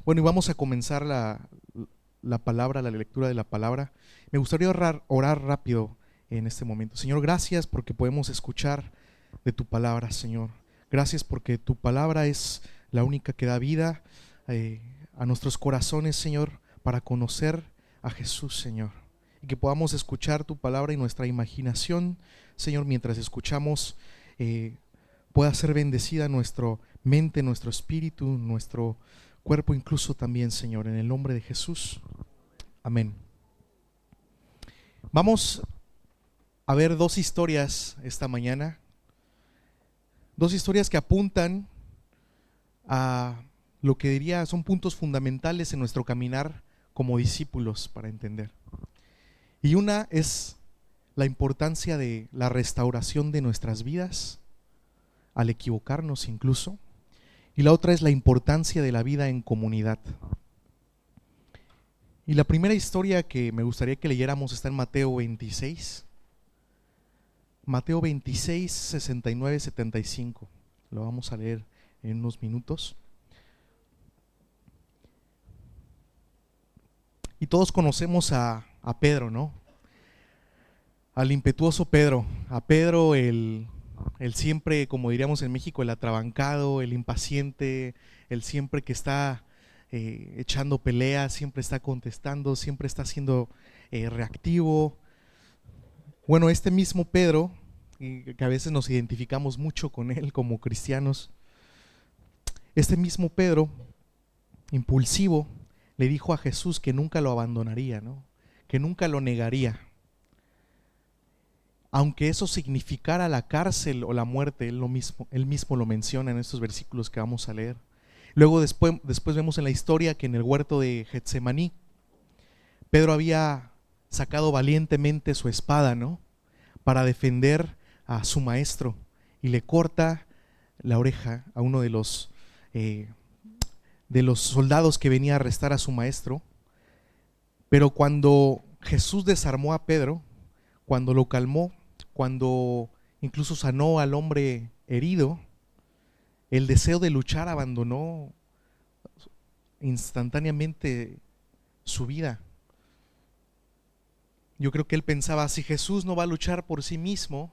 Bueno, y vamos a comenzar la palabra, la lectura de la palabra. Me gustaría orar rápido en este momento. Señor, gracias porque podemos escuchar de tu palabra, Señor. Gracias porque tu palabra es la única que da vida a nuestros corazones, Señor, para conocer a Jesús, Señor. Y que podamos escuchar tu palabra y nuestra imaginación, Señor, mientras escuchamos, pueda ser bendecida nuestra mente, nuestro espíritu, nuestro cuerpo incluso también, Señor, en el nombre de Jesús. Amén. Vamos a ver dos historias esta mañana. Dos historias que apuntan a lo que diría son puntos fundamentales en nuestro caminar como discípulos para entender. Y una es la importancia de la restauración de nuestras vidas, al equivocarnos incluso. Y la otra es la importancia de la vida en comunidad. Y la primera historia que me gustaría que leyéramos está en Mateo 26. Mateo 26, 69, 75. Lo vamos a leer en unos minutos. Y todos conocemos a Pedro, ¿no? Al impetuoso Pedro. A Pedro el siempre, como diríamos en México, el atrabancado, el impaciente, el siempre que está echando peleas, siempre está contestando, siempre está siendo reactivo. Bueno, este mismo Pedro, que a veces nos identificamos mucho con él como cristianos, este mismo Pedro, impulsivo, le dijo a Jesús que nunca lo abandonaría, ¿no? Que nunca lo negaría. Aunque eso significara la cárcel o la muerte, él mismo lo menciona en estos versículos que vamos a leer. Luego después vemos en la historia que en el huerto de Getsemaní, Pedro había sacado valientemente su espada, ¿no? Para defender a su maestro, y le corta la oreja a uno de los soldados que venía a arrestar a su maestro. Pero cuando Jesús desarmó a Pedro, cuando lo calmó, cuando incluso sanó al hombre herido, el deseo de luchar abandonó instantáneamente su vida. Yo creo que él pensaba, si Jesús no va a luchar por sí mismo,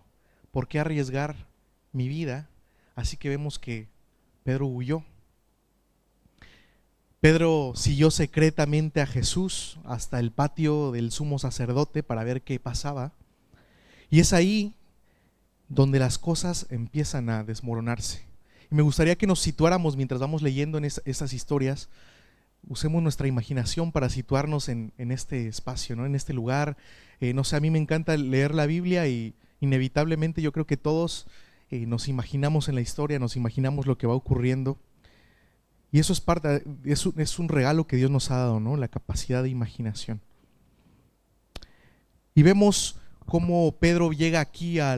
¿por qué arriesgar mi vida? Así que vemos que Pedro huyó. Pedro siguió secretamente a Jesús hasta el patio del sumo sacerdote para ver qué pasaba. Y es ahí donde las cosas empiezan a desmoronarse. Y me gustaría que nos situáramos mientras vamos leyendo en esas historias. Usemos nuestra imaginación para situarnos en este espacio, ¿no? En este lugar. No sé, a mí me encanta leer la Biblia y inevitablemente yo creo que todos nos imaginamos en la historia, nos imaginamos lo que va ocurriendo. Y eso es un regalo que Dios nos ha dado, ¿no? La capacidad de imaginación. Y vemos cómo Pedro llega aquí a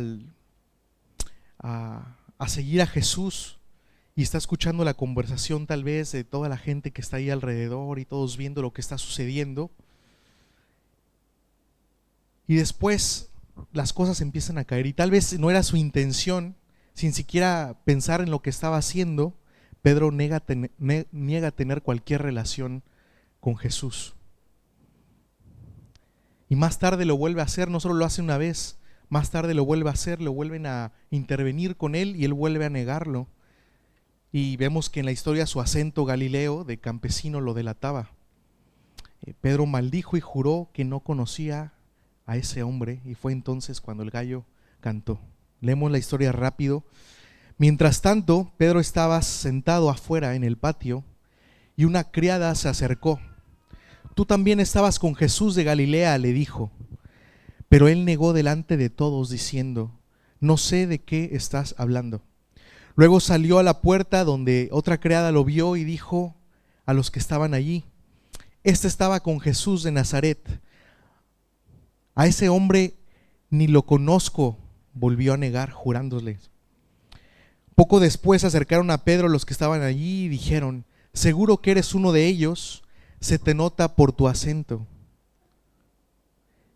seguir a Jesús y está escuchando la conversación tal vez de toda la gente que está ahí alrededor y todos viendo lo que está sucediendo. Y después las cosas empiezan a caer y tal vez no era su intención, sin siquiera pensar en lo que estaba haciendo. Pedro niega tener cualquier relación con Jesús. Y más tarde lo vuelve a hacer, no solo lo hace una vez, más tarde lo vuelve a hacer, lo vuelven a intervenir con él y él vuelve a negarlo. Y vemos que en la historia su acento galileo de campesino lo delataba. Pedro maldijo y juró que no conocía a ese hombre, y fue entonces cuando el gallo cantó. Leemos la historia rápido. Mientras tanto, Pedro estaba sentado afuera en el patio y una criada se acercó. Tú también estabas con Jesús de Galilea, le dijo. Pero él negó delante de todos diciendo, no sé de qué estás hablando. Luego salió a la puerta donde otra criada lo vio y dijo a los que estaban allí, este estaba con Jesús de Nazaret. A ese hombre ni lo conozco, volvió a negar jurándoles. Poco después se acercaron a Pedro los que estaban allí y dijeron, seguro que eres uno de ellos, se te nota por tu acento.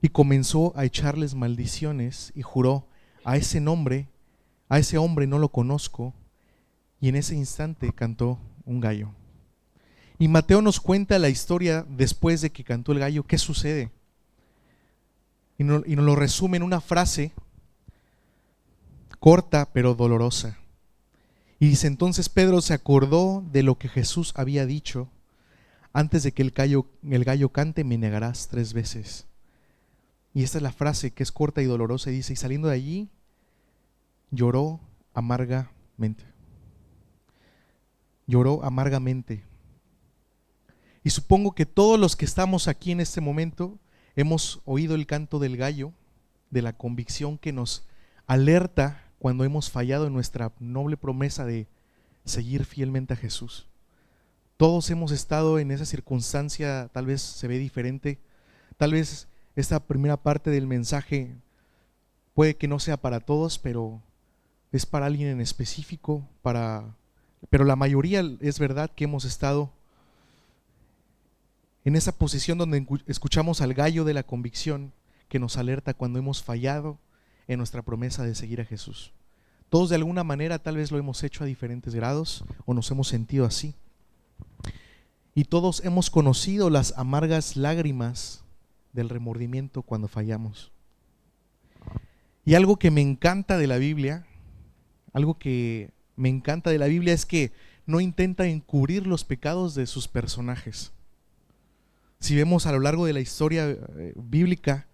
Y comenzó a echarles maldiciones y juró, a ese hombre no lo conozco. Y en ese instante cantó un gallo. Y Mateo nos cuenta la historia después de que cantó el gallo, qué sucede. Y nos lo resume en una frase corta pero dolorosa. Y dice: entonces Pedro se acordó de lo que Jesús había dicho: antes de que el gallo cante, me negarás 3 veces. Y esta es la frase que es corta y dolorosa, y dice: y saliendo de allí, lloró amargamente. Lloró amargamente. Y supongo que todos los que estamos aquí en este momento hemos oído el canto del gallo, de la convicción que nos alerta cuando hemos fallado en nuestra noble promesa de seguir fielmente a Jesús. Todos hemos estado en esa circunstancia. Tal vez se ve diferente, tal vez esta primera parte del mensaje puede que no sea para todos, pero es para alguien en específico, pero la mayoría es verdad que hemos estado en esa posición donde escuchamos al gallo de la convicción que nos alerta cuando hemos fallado en nuestra promesa de seguir a Jesús. Todos de alguna manera tal vez lo hemos hecho a diferentes grados o nos hemos sentido así. Y todos hemos conocido las amargas lágrimas del remordimiento cuando fallamos. Y algo que me encanta de la Biblia, es que no intenta encubrir los pecados de sus personajes. Si vemos a lo largo de la historia bíblica,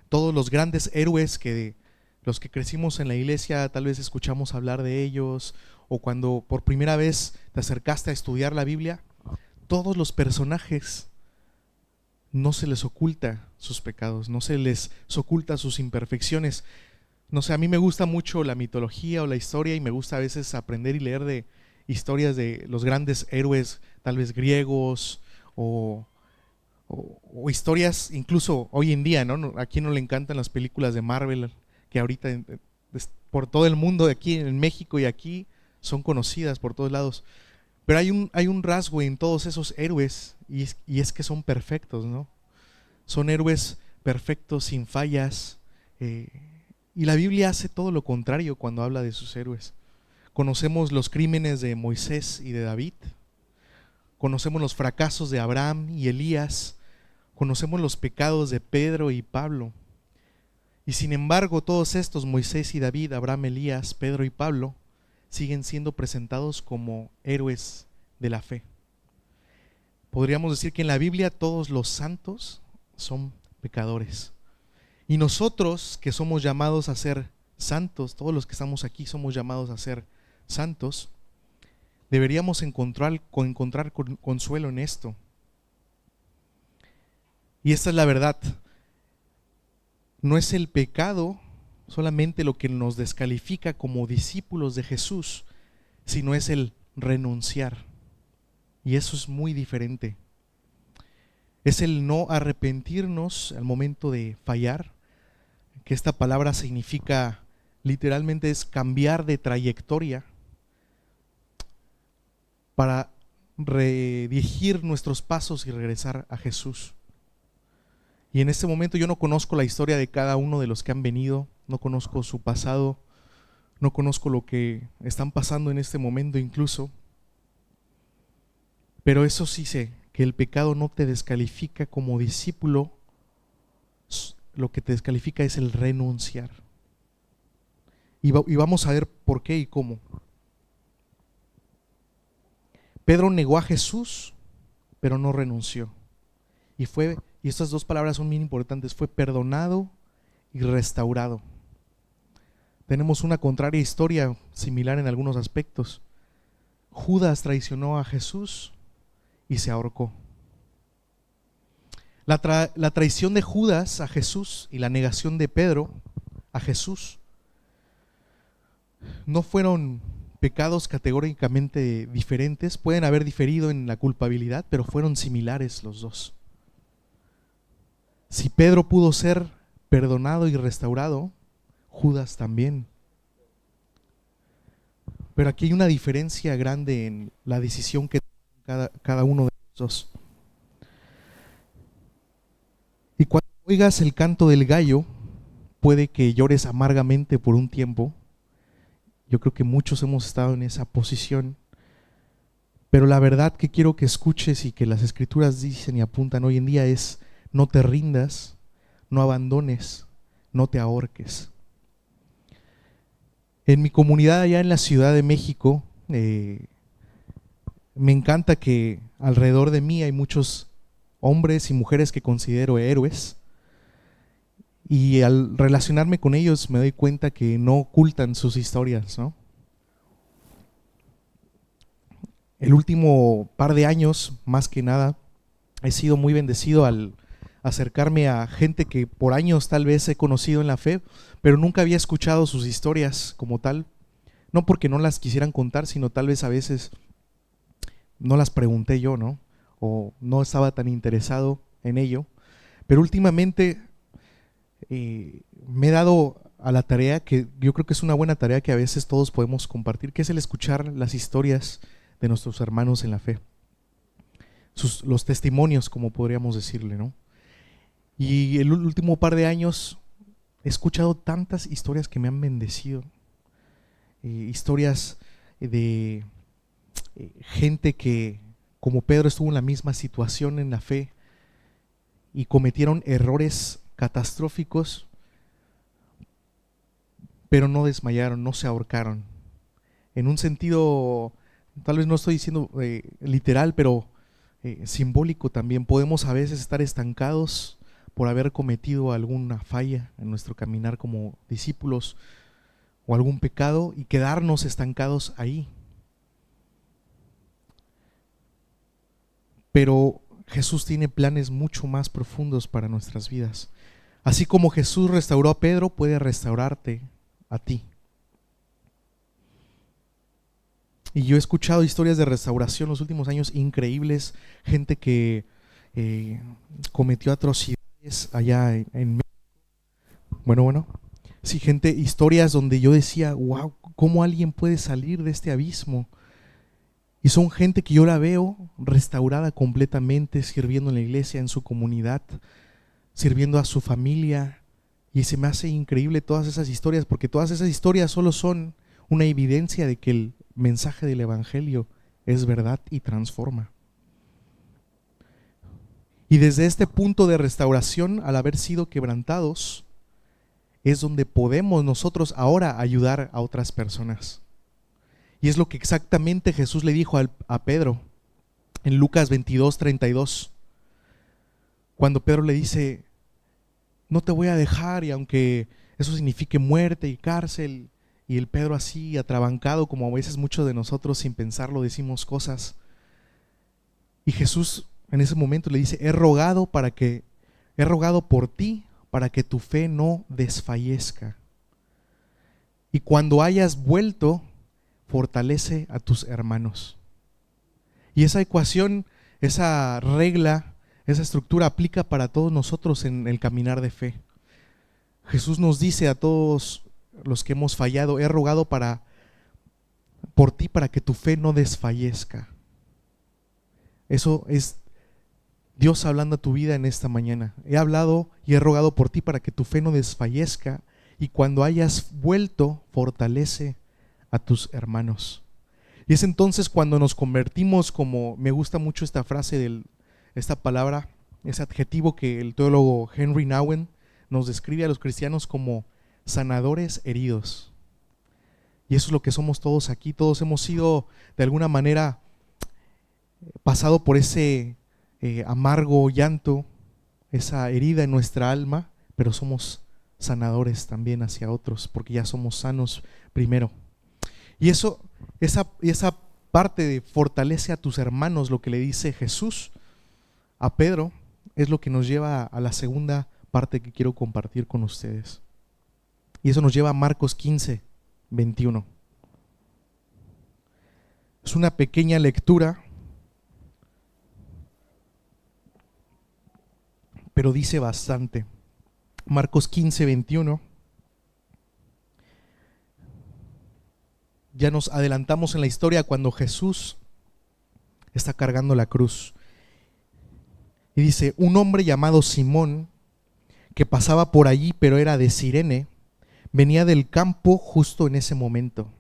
todos los grandes héroes los que crecimos en la iglesia, tal vez escuchamos hablar de ellos, o cuando por primera vez te acercaste a estudiar la Biblia, todos los personajes no se les oculta sus pecados, no se les oculta sus imperfecciones. No sé, a mí me gusta mucho la mitología o la historia, y me gusta a veces aprender y leer de historias de los grandes héroes, tal vez griegos, o historias incluso hoy en día, ¿no? ¿A quién no le encantan las películas de Marvel? Que ahorita por todo el mundo, aquí en México y aquí, son conocidas por todos lados. Pero hay un rasgo en todos esos héroes, y es que son perfectos, ¿no? Son héroes perfectos, sin fallas. Y la Biblia hace todo lo contrario cuando habla de sus héroes. Conocemos los crímenes de Moisés y de David. Conocemos los fracasos de Abraham y Elías. Conocemos los pecados de Pedro y Pablo. Y sin embargo, todos estos, Moisés y David, Abraham, Elías, Pedro y Pablo, siguen siendo presentados como héroes de la fe. Podríamos decir que en la Biblia todos los santos son pecadores. Y nosotros, que somos llamados a ser santos, todos los que estamos aquí somos llamados a ser santos, deberíamos encontrar consuelo en esto. Y esta es la verdad. No es el pecado solamente lo que nos descalifica como discípulos de Jesús, sino es el renunciar. Y eso es muy diferente. Es el no arrepentirnos al momento de fallar, que esta palabra significa, literalmente es cambiar de trayectoria para redirigir nuestros pasos y regresar a Jesús. Y en este momento yo no conozco la historia de cada uno de los que han venido, no conozco su pasado, no conozco lo que están pasando en este momento incluso, pero eso sí sé, que el pecado no te descalifica como discípulo, lo que te descalifica es el renunciar. Y vamos a ver por qué y cómo. Pedro negó a Jesús, pero no renunció. Y estas dos palabras son bien importantes: fue perdonado y restaurado. Tenemos una contraria historia similar en algunos aspectos. Judas traicionó a Jesús y se ahorcó. La traición de Judas a Jesús y la negación de Pedro a Jesús no fueron pecados categóricamente diferentes. Pueden haber diferido en la culpabilidad, pero fueron similares los dos. Si Pedro pudo ser perdonado y restaurado, Judas también. Pero aquí hay una diferencia grande en la decisión que toma cada uno de los dos. Y cuando oigas el canto del gallo, puede que llores amargamente por un tiempo. Yo creo que muchos hemos estado en esa posición, Pero la verdad que quiero que escuches y que las escrituras dicen y apuntan hoy en día es: no te rindas, no abandones, no te ahorques. En mi comunidad allá en la Ciudad de México, me encanta que alrededor de mí hay muchos hombres y mujeres que considero héroes, y al relacionarme con ellos me doy cuenta que no ocultan sus historias, ¿no? El último par de años, más que nada, he sido muy bendecido al acercarme a gente que por años tal vez he conocido en la fe, pero nunca había escuchado sus historias como tal. No porque no las quisieran contar, sino tal vez a veces no las pregunté yo, ¿no? O no estaba tan interesado en ello. Pero últimamente me he dado a la tarea, que yo creo que es una buena tarea que a veces todos podemos compartir, que es el escuchar las historias de nuestros hermanos en la fe. Los testimonios, como podríamos decirle, ¿no? Y el último par de años he escuchado tantas historias que me han bendecido. Historias de gente que, como Pedro, estuvo en la misma situación en la fe y cometieron errores catastróficos, pero no desmayaron, no se ahorcaron. En un sentido, tal vez no estoy diciendo literal, pero simbólico también. Podemos a veces estar estancados por haber cometido alguna falla en nuestro caminar como discípulos o algún pecado y quedarnos estancados ahí. Pero Jesús tiene planes mucho más profundos para nuestras vidas. Así como Jesús restauró a Pedro, puede restaurarte a ti. Y yo he escuchado historias de restauración los últimos años increíbles, gente que cometió atrocidades allá en México. Bueno, sí, historias donde yo decía, wow, ¿cómo alguien puede salir de este abismo? Y son gente que yo la veo restaurada completamente, sirviendo en la iglesia, en su comunidad, sirviendo a su familia. Y se me hace increíble todas esas historias, porque todas esas historias solo son una evidencia de que el mensaje del evangelio es verdad y transforma. Y desde este punto de restauración, al haber sido quebrantados, es donde podemos nosotros ahora ayudar a otras personas. Y es lo que exactamente Jesús le dijo a Pedro en Lucas 22:32, cuando Pedro le dice: no te voy a dejar, y aunque eso signifique muerte y cárcel. Y el Pedro así atrabancado, como a veces muchos de nosotros sin pensarlo decimos cosas. Y Jesús en ese momento le dice: he rogado por ti para que tu fe no desfallezca. Y cuando hayas vuelto, fortalece a tus hermanos. Y esa ecuación, esa regla, esa estructura aplica para todos nosotros en el caminar de fe. Jesús nos dice a todos los que hemos fallado: he rogado por ti para que tu fe no desfallezca. Eso es Dios hablando a tu vida en esta mañana. He hablado y he rogado por ti para que tu fe no desfallezca, y cuando hayas vuelto, fortalece a tus hermanos. Y es entonces cuando nos convertimos, como me gusta mucho esta frase, esta palabra, ese adjetivo que el teólogo Henry Nouwen nos describe a los cristianos como sanadores heridos. Y eso es lo que somos todos aquí. Todos hemos sido de alguna manera pasado por ese amargo llanto, esa herida en nuestra alma, pero somos sanadores también hacia otros, porque ya somos sanos primero. Y esa parte de fortalece a tus hermanos, lo que le dice Jesús a Pedro, es lo que nos lleva a la segunda parte que quiero compartir con ustedes. Y eso nos lleva a Marcos 15:21. Es una pequeña lectura, pero dice bastante. Marcos 15:21. Ya nos adelantamos en la historia cuando Jesús está cargando la cruz. Y dice: un hombre llamado Simón, que pasaba por allí, pero era de Cirene, venía del campo justo en ese momento.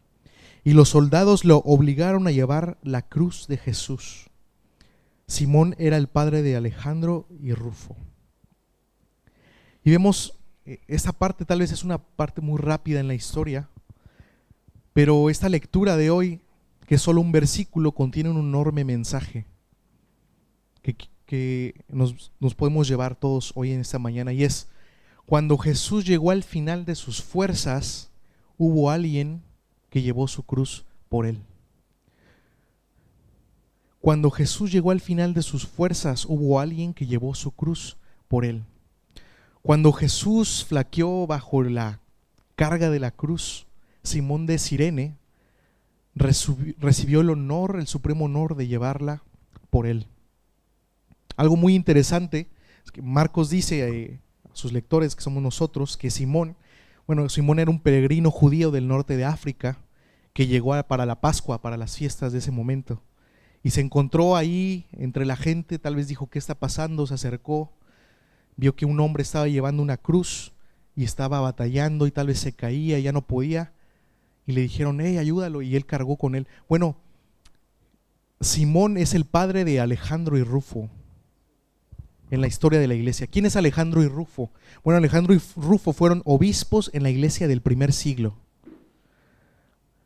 y los soldados lo obligaron a llevar la cruz de Jesús. Simón era el padre de Alejandro y Rufo. Y vemos, esta parte tal vez es una parte muy rápida en la historia, pero esta lectura de hoy, que es solo un versículo, contiene un enorme mensaje que nos podemos llevar todos hoy en esta mañana, y es: cuando Jesús llegó al final de sus fuerzas, hubo alguien que llevó su cruz por él. Cuando Jesús llegó al final de sus fuerzas, hubo alguien que llevó su cruz por él. Cuando Jesús flaqueó bajo la carga de la cruz, Simón de Cirene recibió el honor, el supremo honor de llevarla por él. Algo muy interesante es que Marcos dice a sus lectores, que somos nosotros, que Simón era un peregrino judío del norte de África que llegó para la Pascua, para las fiestas de ese momento, y se encontró ahí entre la gente. Tal vez dijo: ¿qué está pasando? Se acercó, vio que un hombre estaba llevando una cruz y estaba batallando y tal vez se caía y ya no podía, y le dijeron: ayúdalo, y él cargó con él. Bueno, Simón es el padre de Alejandro y Rufo en la historia de la iglesia. ¿Quién es Alejandro y Rufo? Bueno, Alejandro y Rufo fueron obispos en la iglesia del primer siglo.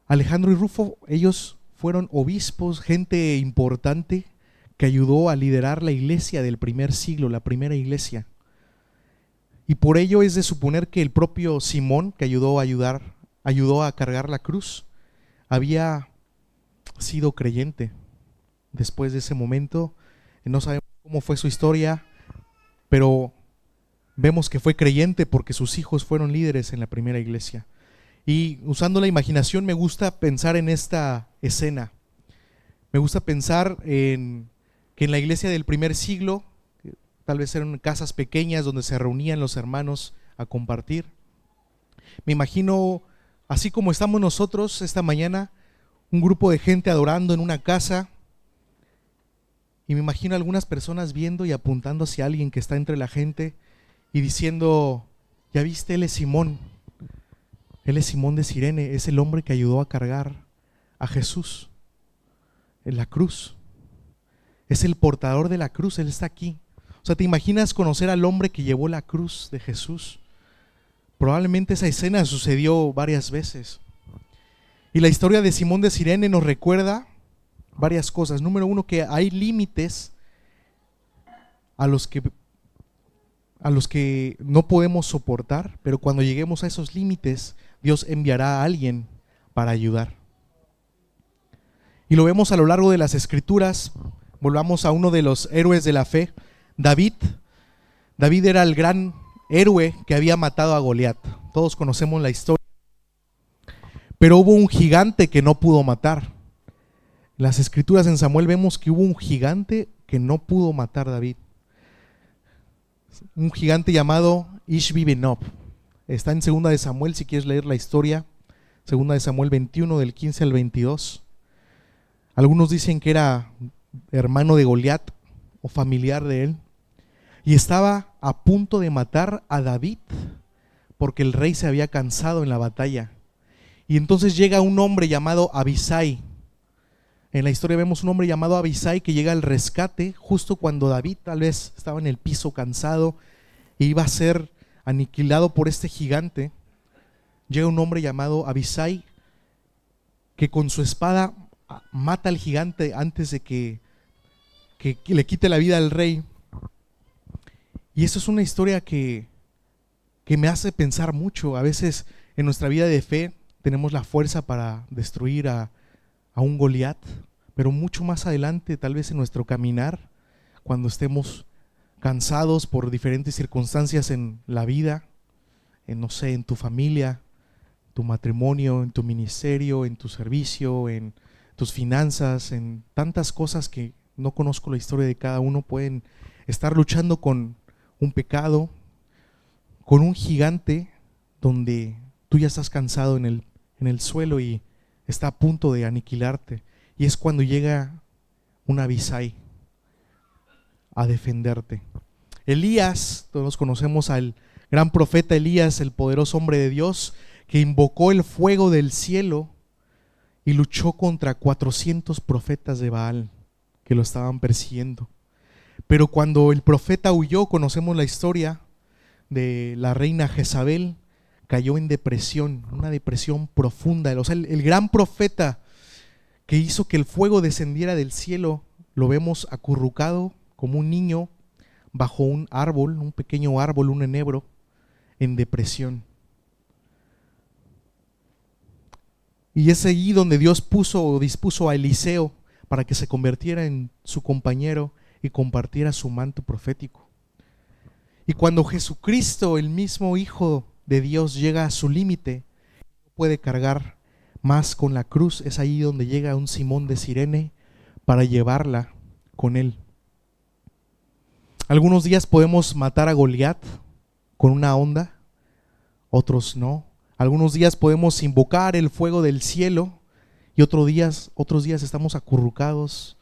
Alejandro y Rufo, ellos fueron obispos, gente importante que ayudó a liderar la iglesia del primer siglo, la primera iglesia. Y por ello es de suponer que el propio Simón, que ayudó a cargar la cruz, había sido creyente. Después de ese momento, no sabemos cómo fue su historia, pero vemos que fue creyente porque sus hijos fueron líderes en la primera iglesia. Y usando la imaginación, me gusta pensar en esta escena. Me gusta pensar en que en la iglesia del primer siglo, tal vez eran casas pequeñas donde se reunían los hermanos a compartir. Me imagino, así como estamos nosotros esta mañana, un grupo de gente adorando en una casa, y me imagino algunas personas viendo y apuntando hacia alguien que está entre la gente y diciendo: ¿ya viste? Él es Simón de Cirene, es el hombre que ayudó a cargar a Jesús en la cruz, es el portador de la cruz, él está aquí. O sea, ¿te imaginas conocer al hombre que llevó la cruz de Jesús? Probablemente esa escena sucedió varias veces. Y la historia de Simón de Cirene nos recuerda varias cosas. Número uno, que hay límites a los que no podemos soportar, pero cuando lleguemos a esos límites, Dios enviará a alguien para ayudar. Y lo vemos a lo largo de las Escrituras. Volvamos a uno de los héroes de la fe, David. David era el gran héroe que había matado a Goliat. Todos conocemos la historia. Pero hubo un gigante que no pudo matar. En las Escrituras, en Samuel, vemos que hubo un gigante que no pudo matar a David. Un gigante llamado Ishbi-Benob. Está en 2 de Samuel, si quieres leer la historia. 2 de Samuel 21, del 15 al 22. Algunos dicen que era hermano de Goliat o familiar de él. Y estaba a punto de matar a David porque el rey se había cansado en la batalla. Y entonces llega un hombre llamado Abisai. En la historia vemos un hombre llamado Abisai que llega al rescate justo cuando David tal vez estaba en el piso cansado e iba a ser aniquilado por este gigante. Llega un hombre llamado Abisai que con su espada mata al gigante antes de que le quite la vida al rey. Y eso es una historia que me hace pensar mucho. A veces en nuestra vida de fe tenemos la fuerza para destruir a un Goliat, pero mucho más adelante, tal vez en nuestro caminar, cuando estemos cansados por diferentes circunstancias en la vida, en tu familia, tu matrimonio, en tu ministerio, en tu servicio, en tus finanzas, en tantas cosas que no conozco la historia de cada uno, pueden estar luchando con un pecado, con un gigante donde tú ya estás cansado en el suelo y está a punto de aniquilarte. Y es cuando llega un Abisai a defenderte. Elías, todos conocemos al gran profeta Elías, el poderoso hombre de Dios, que invocó el fuego del cielo y luchó contra 400 profetas de Baal que lo estaban persiguiendo. Pero cuando el profeta huyó, conocemos la historia de la reina Jezabel, cayó en depresión, una depresión profunda. O sea, el gran profeta que hizo que el fuego descendiera del cielo, lo vemos acurrucado como un niño bajo un árbol, un pequeño árbol, un enebro, en depresión. Y es allí donde Dios puso o dispuso a Eliseo para que se convirtiera en su compañero y compartiera su manto profético. Y cuando Jesucristo, el mismo Hijo de Dios, llega a su límite, no puede cargar más con la cruz, es ahí donde llega un Simón de Cirene para llevarla con él. Algunos días podemos matar a Goliat con una honda, otros no. Algunos días podemos invocar el fuego del cielo y otros días estamos acurrucados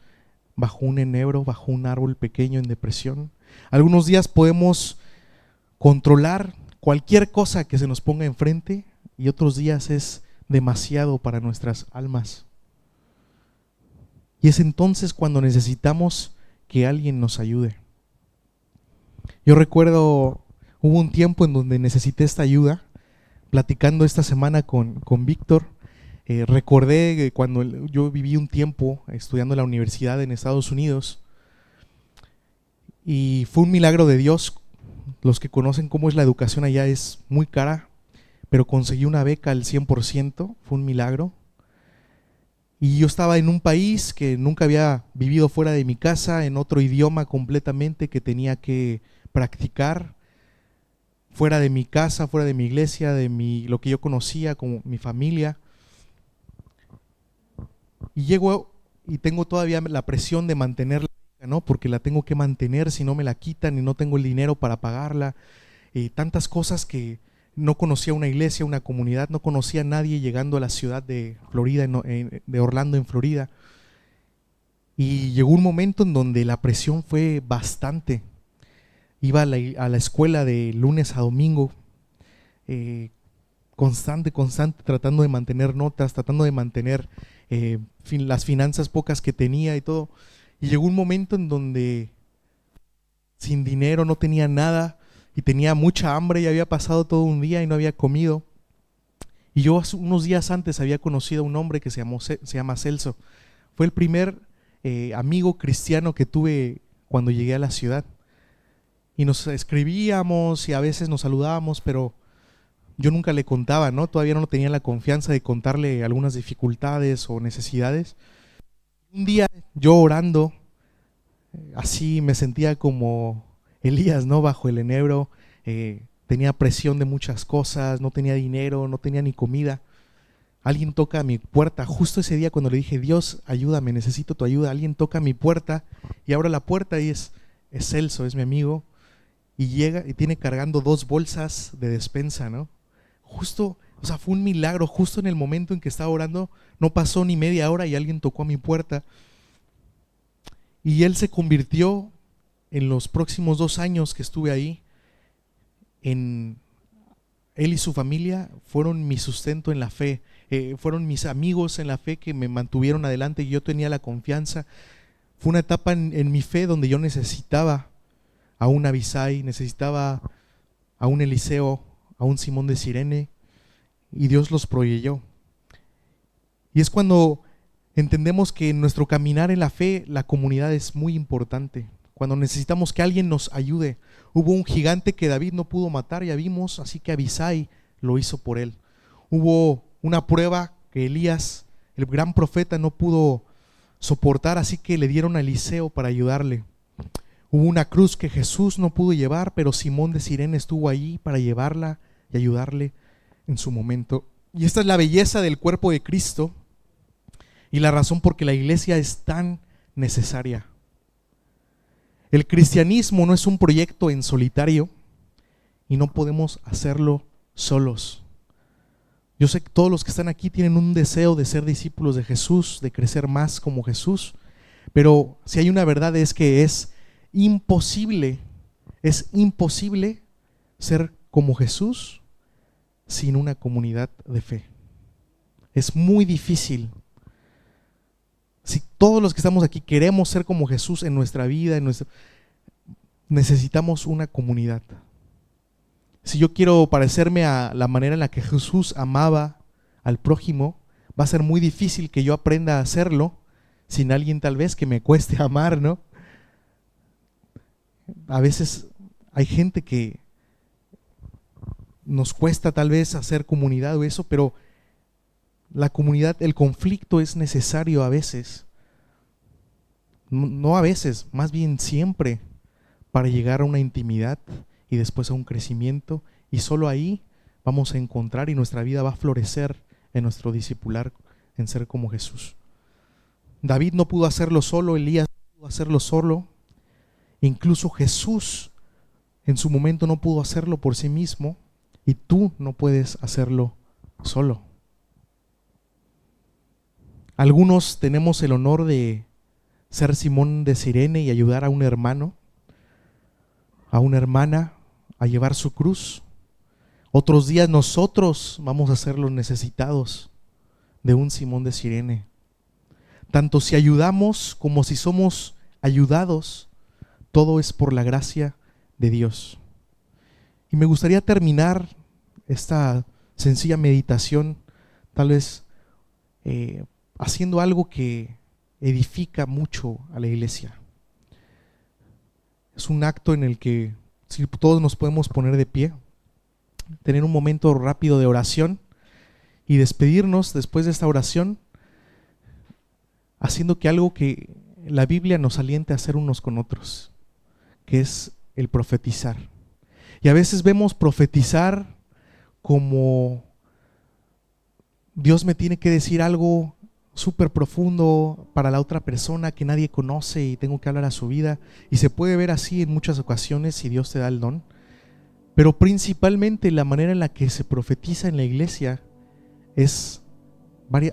bajo un enebro, bajo un árbol pequeño en depresión. Algunos días podemos controlar cualquier cosa que se nos ponga enfrente y otros días es demasiado para nuestras almas. Y es entonces cuando necesitamos que alguien nos ayude. Yo recuerdo, hubo un tiempo en donde necesité esta ayuda. Platicando esta semana con Víctor, recordé cuando yo viví un tiempo estudiando en la universidad en Estados Unidos y fue un milagro de Dios. Los que conocen cómo es la educación allá, es muy cara, pero conseguí una beca al 100%, fue un milagro. Y yo estaba en un país que nunca había vivido fuera de mi casa, en otro idioma completamente que tenía que practicar fuera de mi casa, fuera de mi iglesia, lo que yo conocía como mi familia. Y llego y tengo todavía la presión de mantenerla, ¿no? Porque la tengo que mantener, si no me la quitan y no tengo el dinero para pagarla. Tantas cosas que no conocía una iglesia, una comunidad, no conocía a nadie llegando a la ciudad de Florida, de Orlando en Florida. Y llegó un momento en donde la presión fue bastante. Iba a la escuela de lunes a domingo, constante, tratando de mantener notas, tratando de mantener las finanzas pocas que tenía y todo. Y llegó un momento en donde sin dinero, no tenía nada y tenía mucha hambre y había pasado todo un día y no había comido. Y yo unos días antes había conocido a un hombre que se llama Celso. Fue el primer amigo cristiano que tuve cuando llegué a la ciudad. Y nos escribíamos y a veces nos saludábamos, pero yo nunca le contaba, ¿no? Todavía no tenía la confianza de contarle algunas dificultades o necesidades. Un día yo orando, así me sentía como Elías, ¿no? Bajo el enebro, tenía presión de muchas cosas, no tenía dinero, no tenía ni comida. Alguien toca a mi puerta, justo ese día cuando le dije, Dios, ayúdame, necesito tu ayuda. Alguien toca a mi puerta y abro la puerta y es Celso, es mi amigo. Y llega y tiene cargando 2 bolsas de despensa, ¿no? Justo, o sea, fue un milagro, justo en el momento en que estaba orando, no pasó ni media hora y alguien tocó a mi puerta. Y él se convirtió en los próximos 2 años que estuve ahí, él y su familia fueron mi sustento en la fe, fueron mis amigos en la fe que me mantuvieron adelante y yo tenía la confianza. Fue una etapa en mi fe donde yo necesitaba a un Abisai, necesitaba a un Eliseo, a un Simón de Cirene, y Dios los proveyó. Y es cuando entendemos que en nuestro caminar en la fe, la comunidad es muy importante. Cuando necesitamos que alguien nos ayude. Hubo un gigante que David no pudo matar, ya vimos, así que Abisai lo hizo por él. Hubo una prueba que Elías, el gran profeta, no pudo soportar, así que le dieron a Eliseo para ayudarle. Hubo una cruz que Jesús no pudo llevar, pero Simón de Cirene estuvo allí para llevarla y ayudarle en su momento. Y esta es la belleza del cuerpo de Cristo y la razón por que la iglesia es tan necesaria. El cristianismo no es un proyecto en solitario y no podemos hacerlo solos. Yo sé que todos los que están aquí tienen un deseo de ser discípulos de Jesús, de crecer más como Jesús, pero si hay una verdad es que es imposible ser como Jesús sin una comunidad de fe. Es muy difícil. Si todos los que estamos aquí queremos ser como Jesús en nuestra vida, necesitamos una comunidad. Si yo quiero parecerme a la manera en la que Jesús amaba al prójimo, va a ser muy difícil que yo aprenda a hacerlo sin alguien tal vez que me cueste amar, ¿no? A veces hay gente que nos cuesta tal vez hacer comunidad o eso, pero la comunidad, el conflicto es necesario a veces. No a veces, más bien siempre, para llegar a una intimidad y después a un crecimiento, y solo ahí vamos a encontrar y nuestra vida va a florecer en nuestro discipular, en ser como Jesús. David no pudo hacerlo solo, Elías no pudo hacerlo solo, incluso Jesús en su momento no pudo hacerlo por sí mismo, y tú no puedes hacerlo solo. Algunos tenemos el honor de ser Simón de Cirene y ayudar a un hermano, a una hermana a llevar su cruz. Otros días nosotros vamos a ser los necesitados de un Simón de Cirene. Tanto si ayudamos como si somos ayudados, todo es por la gracia de Dios. Y me gustaría terminar esta sencilla meditación tal vez haciendo algo que edifica mucho a la iglesia. Es un acto en el que si todos nos podemos poner de pie, tener un momento rápido de oración y despedirnos después de esta oración, haciendo que algo que la Biblia nos aliente a hacer unos con otros, que es el profetizar. Y a veces vemos profetizar como Dios me tiene que decir algo súper profundo para la otra persona que nadie conoce y tengo que hablar a su vida, y se puede ver así en muchas ocasiones si Dios te da el don, pero principalmente la manera en la que se profetiza en la iglesia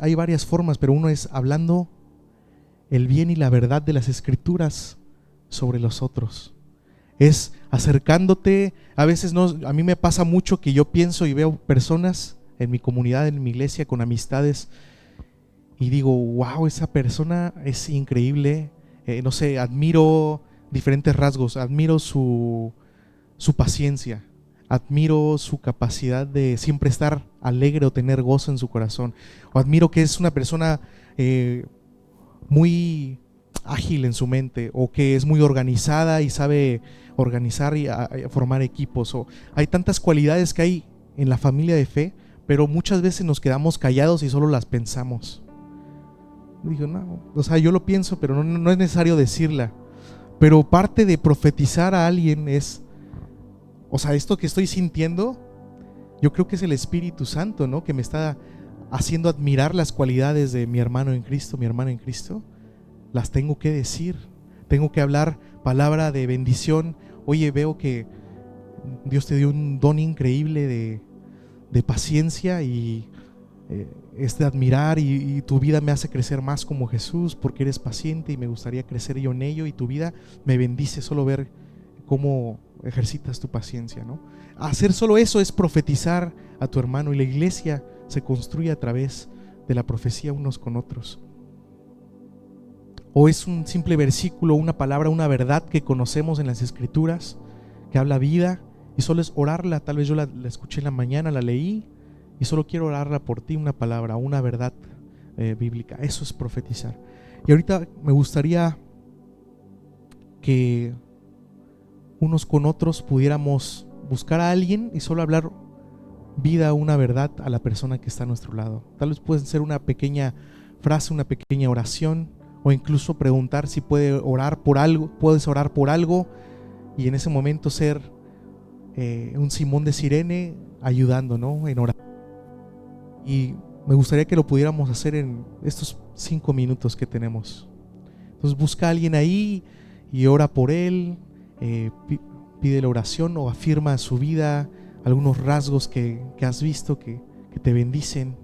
hay varias formas, pero uno es hablando el bien y la verdad de las escrituras sobre los otros, es acercándote. A veces a mí me pasa mucho que yo pienso y veo personas en mi comunidad, en mi iglesia, con amistades, y digo, wow, esa persona es increíble, no sé, admiro diferentes rasgos, admiro su paciencia, admiro su capacidad de siempre estar alegre o tener gozo en su corazón, o admiro que es una persona muy ágil en su mente, o que es muy organizada y sabe organizar y formar equipos. O hay tantas cualidades que hay en la familia de fe, pero muchas veces nos quedamos callados y solo las pensamos. Digo, no, o sea, yo lo pienso, pero no es necesario decirla. Pero parte de profetizar a alguien es, o sea, esto que estoy sintiendo, yo creo que es el Espíritu Santo, ¿no? Que me está haciendo admirar las cualidades de mi hermano en Cristo, mi hermana en Cristo. Las tengo que decir, tengo que hablar palabra de bendición. Oye, veo que Dios te dio un don increíble de paciencia y es de admirar, y tu vida me hace crecer más como Jesús porque eres paciente y me gustaría crecer yo en ello, y tu vida me bendice solo ver cómo ejercitas tu paciencia, ¿no? Hacer solo eso es profetizar a tu hermano, y la iglesia se construye a través de la profecía unos con otros. O es un simple versículo, una palabra, una verdad que conocemos en las escrituras que habla vida, y solo es orarla. Tal vez yo la escuché en la mañana, la leí y solo quiero orarla por ti, una palabra, una verdad bíblica. Eso es profetizar. Y ahorita me gustaría que unos con otros pudiéramos buscar a alguien y solo hablar vida, una verdad a la persona que está a nuestro lado. Tal vez puede ser una pequeña frase, una pequeña oración, o incluso preguntar si puede orar por algo, puedes orar por algo, y en ese momento ser un Simón de Cirene ayudando, ¿no? En orar. Y me gustaría que lo pudiéramos hacer en estos 5 minutos que tenemos. Entonces busca a alguien ahí y ora por él, pide la oración o afirma su vida algunos rasgos que has visto que te bendicen.